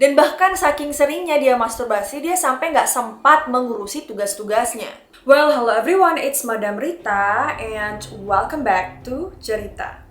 Dan bahkan saking seringnya dia masturbasi, dia sampai nggak sempat mengurusi tugas-tugasnya. Well, hello everyone, it's Madam Rita and welcome back to Cerita.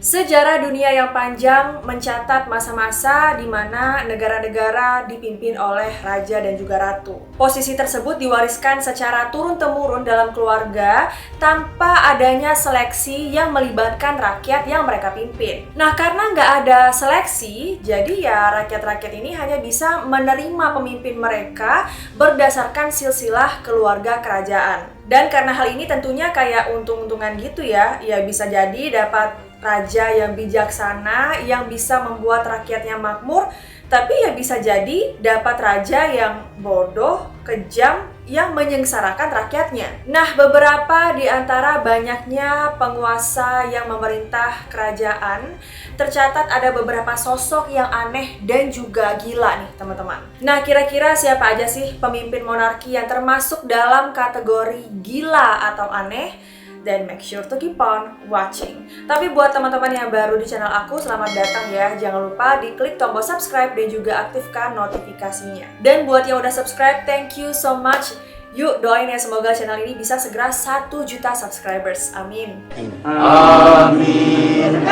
Sejarah dunia yang panjang mencatat masa-masa di mana negara-negara dipimpin oleh raja dan juga ratu. Posisi tersebut diwariskan secara turun-temurun dalam keluarga tanpa adanya seleksi yang melibatkan rakyat yang mereka pimpin. Nah, karena nggak ada seleksi, jadi ya rakyat-rakyat ini hanya bisa menerima pemimpin mereka berdasarkan silsilah keluarga kerajaan. Dan karena hal ini tentunya kayak untung-untungan gitu ya bisa jadi dapat raja yang bijaksana yang bisa membuat rakyatnya makmur, tapi ya bisa jadi dapat raja yang bodoh, kejam, yang menyengsarakan rakyatnya. Nah, beberapa di antara banyaknya penguasa yang memerintah kerajaan, tercatat ada beberapa sosok yang aneh dan juga gila nih, teman-teman. Nah, kira-kira siapa aja sih pemimpin monarki yang termasuk dalam kategori gila atau aneh? Dan make sure to keep on watching. Tapi buat teman-teman yang baru di channel aku, selamat datang ya. Jangan lupa diklik tombol subscribe dan juga aktifkan notifikasinya. Dan buat yang udah subscribe, thank you so much. Yuk doain ya, semoga channel ini bisa segera 1 juta subscribers. Amin. Amin.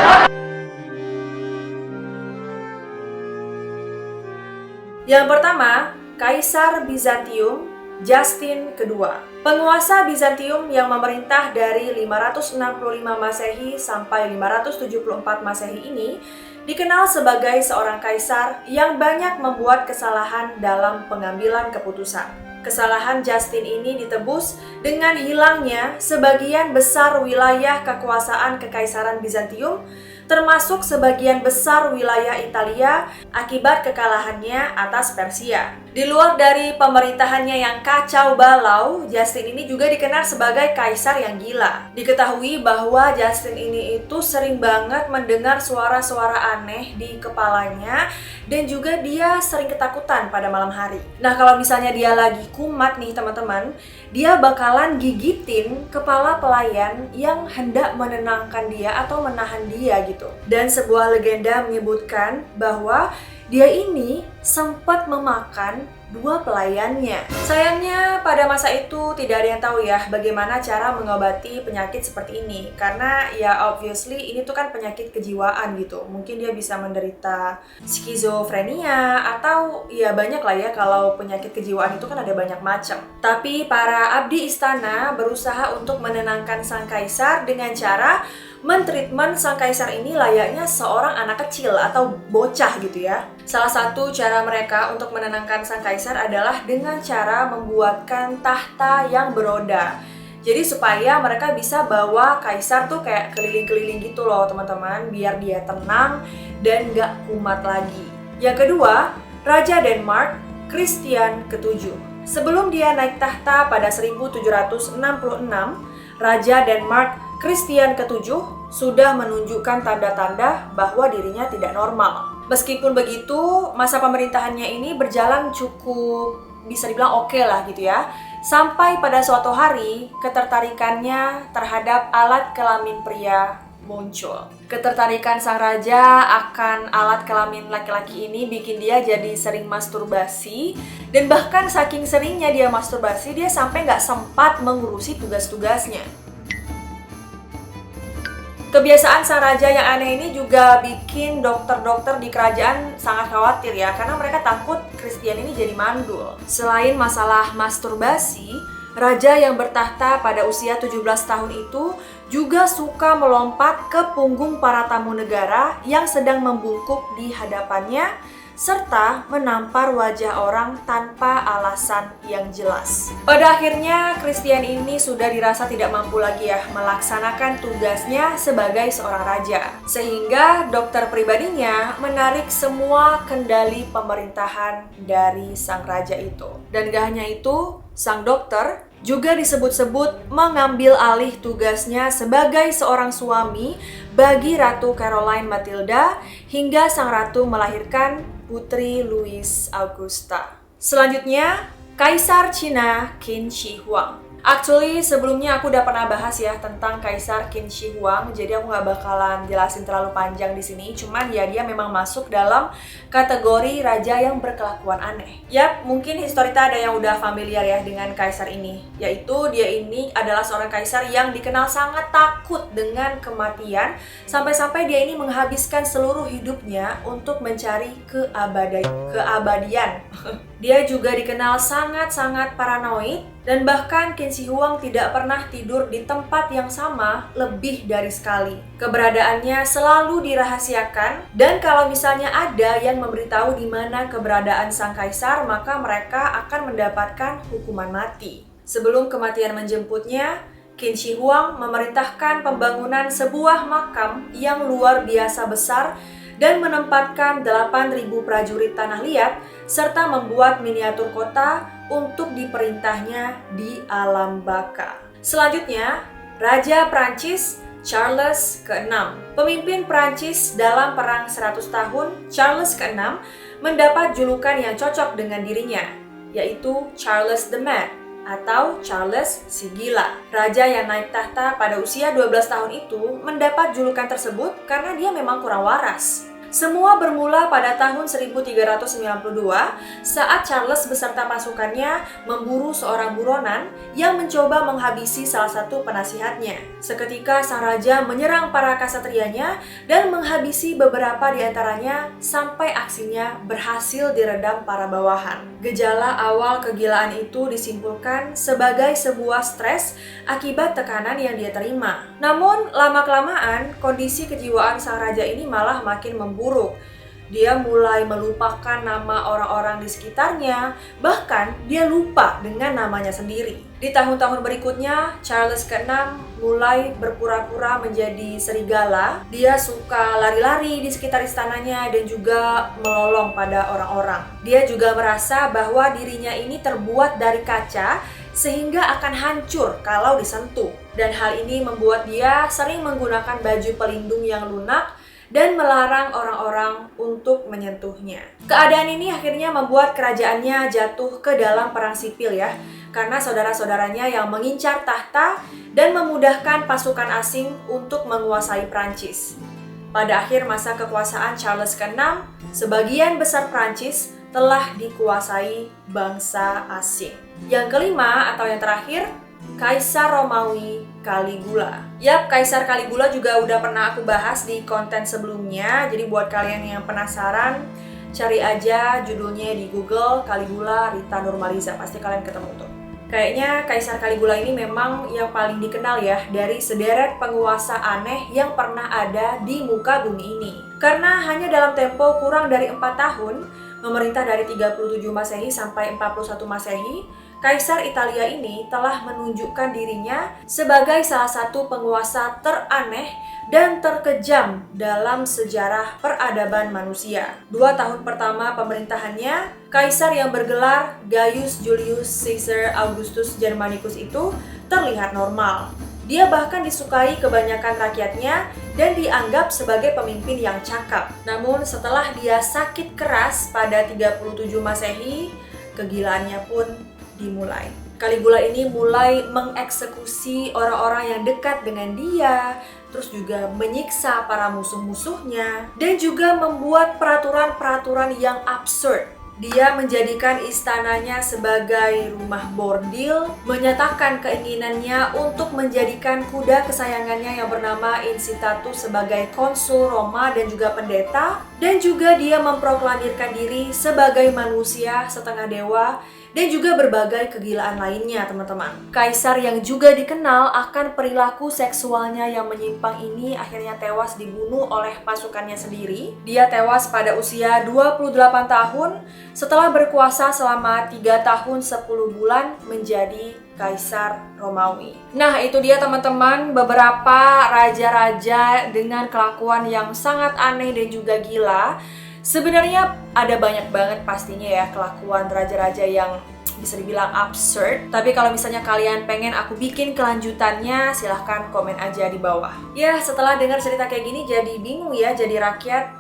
Yang pertama, Kaisar Bizantium Justin kedua. Penguasa Bizantium yang memerintah dari 565 Masehi sampai 574 Masehi ini dikenal sebagai seorang kaisar yang banyak membuat kesalahan dalam pengambilan keputusan. Kesalahan Justin ini ditebus dengan hilangnya sebagian besar wilayah kekuasaan Kekaisaran Bizantium, termasuk sebagian besar wilayah Italia akibat kekalahannya atas Persia. Di luar dari pemerintahannya yang kacau balau, Justin ini juga dikenal sebagai kaisar yang gila. Diketahui bahwa Justin ini itu sering banget mendengar suara-suara aneh di kepalanya dan juga dia sering ketakutan pada malam hari. Nah, kalau misalnya dia lagi kumat nih teman-teman, dia bakalan gigitin kepala pelayan yang hendak menenangkan dia atau menahan dia gitu. Dan sebuah legenda menyebutkan bahwa dia ini sempat memakan 2 pelayannya. Sayangnya pada masa itu tidak ada yang tahu ya bagaimana cara mengobati penyakit seperti ini. Karena ya obviously ini tuh kan penyakit kejiwaan gitu. Mungkin dia bisa menderita skizofrenia atau ya banyak lah ya, kalau penyakit kejiwaan itu kan ada banyak macam. Tapi para abdi istana berusaha untuk menenangkan sang kaisar dengan cara mentreatment sang kaisar ini layaknya seorang anak kecil atau bocah gitu ya. Salah satu cara mereka untuk menenangkan sang kaisar adalah dengan cara membuatkan tahta yang beroda. Jadi supaya mereka bisa bawa kaisar tuh kayak keliling-keliling gitu loh teman-teman, biar dia tenang dan gak kumat lagi. Yang kedua, Raja Denmark Christian ke-7. Sebelum dia naik tahta pada 1766, Raja Denmark Christian ke-7 sudah menunjukkan tanda-tanda bahwa dirinya tidak normal. Meskipun begitu, masa pemerintahannya ini berjalan cukup bisa dibilang oke lah gitu ya. Sampai pada suatu hari, ketertarikannya terhadap alat kelamin pria muncul. Ketertarikan sang raja akan alat kelamin laki-laki ini bikin dia jadi sering masturbasi. Dan bahkan saking seringnya dia masturbasi, dia sampai nggak sempat mengurusi tugas-tugasnya. Kebiasaan sang raja yang aneh ini juga bikin dokter-dokter di kerajaan sangat khawatir ya, karena mereka takut Christian ini jadi mandul. Selain masalah masturbasi, raja yang bertahta pada usia 17 tahun itu juga suka melompat ke punggung para tamu negara yang sedang membungkuk di hadapannya, serta menampar wajah orang tanpa alasan yang jelas. Pada akhirnya, Christian ini sudah dirasa tidak mampu lagi ya melaksanakan tugasnya sebagai seorang raja. Sehingga dokter pribadinya menarik semua kendali pemerintahan dari sang raja itu. Dan gak hanya itu, sang dokter juga disebut-sebut mengambil alih tugasnya sebagai seorang suami bagi Ratu Caroline Matilda hingga sang ratu melahirkan Putri Louis Augusta. Selanjutnya, Kaisar Cina Qin Shi Huang. Actually, sebelumnya aku udah pernah bahas ya tentang Kaisar Qin Shi Huang, jadi aku nggak bakalan jelasin terlalu panjang di sini. Cuman ya dia memang masuk dalam kategori raja yang berkelakuan aneh. Yap, mungkin historita ada yang udah familiar ya dengan kaisar ini, yaitu dia ini adalah seorang kaisar yang dikenal sangat takut dengan kematian, sampai-sampai dia ini menghabiskan seluruh hidupnya untuk mencari keabadian. Dia juga dikenal sangat-sangat paranoid, dan bahkan Qin Shi Huang tidak pernah tidur di tempat yang sama lebih dari sekali. Keberadaannya selalu dirahasiakan, dan kalau misalnya ada yang memberitahu di mana keberadaan sang kaisar, maka mereka akan mendapatkan hukuman mati. Sebelum kematian menjemputnya, Qin Shi Huang memerintahkan pembangunan sebuah makam yang luar biasa besar dan menempatkan 8.000 prajurit tanah liat serta membuat miniatur kota untuk diperintahnya di alam baka. Selanjutnya, Raja Prancis Charles ke-6. Pemimpin Prancis dalam perang 100 tahun, Charles ke-6 mendapat julukan yang cocok dengan dirinya, yaitu Charles the Mad atau Charles si Gila. Raja yang naik tahta pada usia 12 tahun itu mendapat julukan tersebut karena dia memang kurang waras. Semua bermula pada tahun 1392 saat Charles beserta pasukannya memburu seorang buronan yang mencoba menghabisi salah satu penasihatnya. Seketika sang raja menyerang para kasatrianya dan menghabisi beberapa di antaranya sampai aksinya berhasil diredam para bawahan. Gejala awal kegilaan itu disimpulkan sebagai sebuah stres akibat tekanan yang dia terima. Namun lama-kelamaan kondisi kejiwaan sang raja ini malah makin memburuk. Dia mulai melupakan nama orang-orang di sekitarnya, bahkan dia lupa dengan namanya sendiri. Di tahun-tahun berikutnya, Charles ke-6 mulai berpura-pura menjadi serigala. Dia suka lari-lari di sekitar istananya dan juga melolong pada orang-orang. Dia juga merasa bahwa dirinya ini terbuat dari kaca sehingga akan hancur kalau disentuh. Dan hal ini membuat dia sering menggunakan baju pelindung yang lunak dan melarang orang-orang untuk menyentuhnya. Keadaan ini akhirnya membuat kerajaannya jatuh ke dalam perang sipil ya, karena saudara-saudaranya yang mengincar tahta dan memudahkan pasukan asing untuk menguasai Prancis. Pada akhir masa kekuasaan Charles ke-6, sebagian besar Prancis telah dikuasai bangsa asing. Yang kelima atau yang terakhir, Kaisar Romawi Caligula. Yap, Kaisar Caligula juga udah pernah aku bahas di konten sebelumnya. Jadi buat kalian yang penasaran, cari aja judulnya di Google, Caligula Rita Normaliza. Pasti kalian ketemu tuh. Kayaknya Kaisar Caligula ini memang yang paling dikenal ya dari sederet penguasa aneh yang pernah ada di muka bumi ini. Karena hanya dalam tempo kurang dari 4 tahun, memerintah dari 37 Masehi sampai 41 Masehi, Kaisar Italia ini telah menunjukkan dirinya sebagai salah satu penguasa teraneh dan terkejam dalam sejarah peradaban manusia. 2 tahun pertama pemerintahannya, Kaisar yang bergelar Gaius Julius Caesar Augustus Germanicus itu terlihat normal. Dia bahkan disukai kebanyakan rakyatnya dan dianggap sebagai pemimpin yang cakap. Namun setelah dia sakit keras pada 37 Masehi, kegilaannya pun dimulai. Caligula ini mulai mengeksekusi orang-orang yang dekat dengan dia, terus juga menyiksa para musuh-musuhnya, dan juga membuat peraturan-peraturan yang absurd. Dia menjadikan istananya sebagai rumah bordil, menyatakan keinginannya untuk menjadikan kuda kesayangannya yang bernama Incitatus sebagai konsul Roma dan juga pendeta, dan juga dia memproklamirkan diri sebagai manusia setengah dewa, dan juga berbagai kegilaan lainnya, teman-teman. Kaisar yang juga dikenal akan perilaku seksualnya yang menyimpang ini akhirnya tewas dibunuh oleh pasukannya sendiri. Dia tewas pada usia 28 tahun setelah berkuasa selama 3 tahun 10 bulan menjadi Kaisar Romawi. Nah, itu dia teman-teman beberapa raja-raja dengan kelakuan yang sangat aneh dan juga gila. Sebenarnya ada banyak banget pastinya ya kelakuan raja-raja yang bisa dibilang absurd. Tapi kalau misalnya kalian pengen aku bikin kelanjutannya, silahkan komen aja di bawah. Ya, setelah dengar cerita kayak gini jadi bingung ya jadi rakyat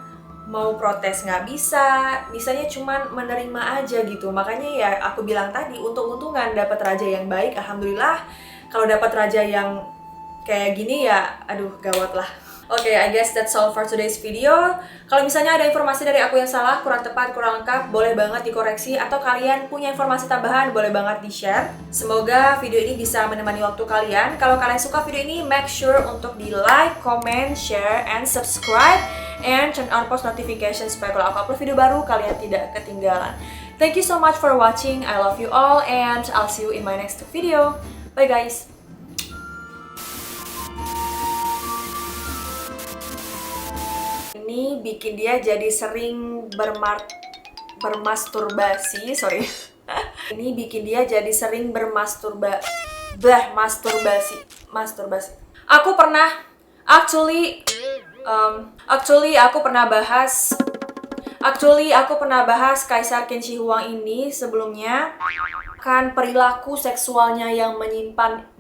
mau protes nggak bisa, bisanya cuman menerima aja gitu. Makanya ya aku bilang tadi, untung-untungan dapat raja yang baik, alhamdulillah. Kalau dapat raja yang kayak gini ya, aduh gawat lah. Oke, I guess that's all for today's video. Kalau misalnya ada informasi dari aku yang salah, kurang tepat, kurang lengkap, boleh banget dikoreksi. Atau kalian punya informasi tambahan, boleh banget di-share. Semoga video ini bisa menemani waktu kalian. Kalau kalian suka video ini, make sure untuk di-like, comment, share, and subscribe. And turn on post notification supaya kalau aku upload video baru, kalian tidak ketinggalan. Thank you so much for watching. I love you all, and I'll see you in my next video. Bye guys! Ini bikin dia jadi sering bermasturbasi, sorry. Ini bikin dia jadi sering masturbasi. Aku pernah, actually aku pernah bahas Kaisar Qin Shi Huang ini sebelumnya. Kan perilaku seksualnya yang menyimpan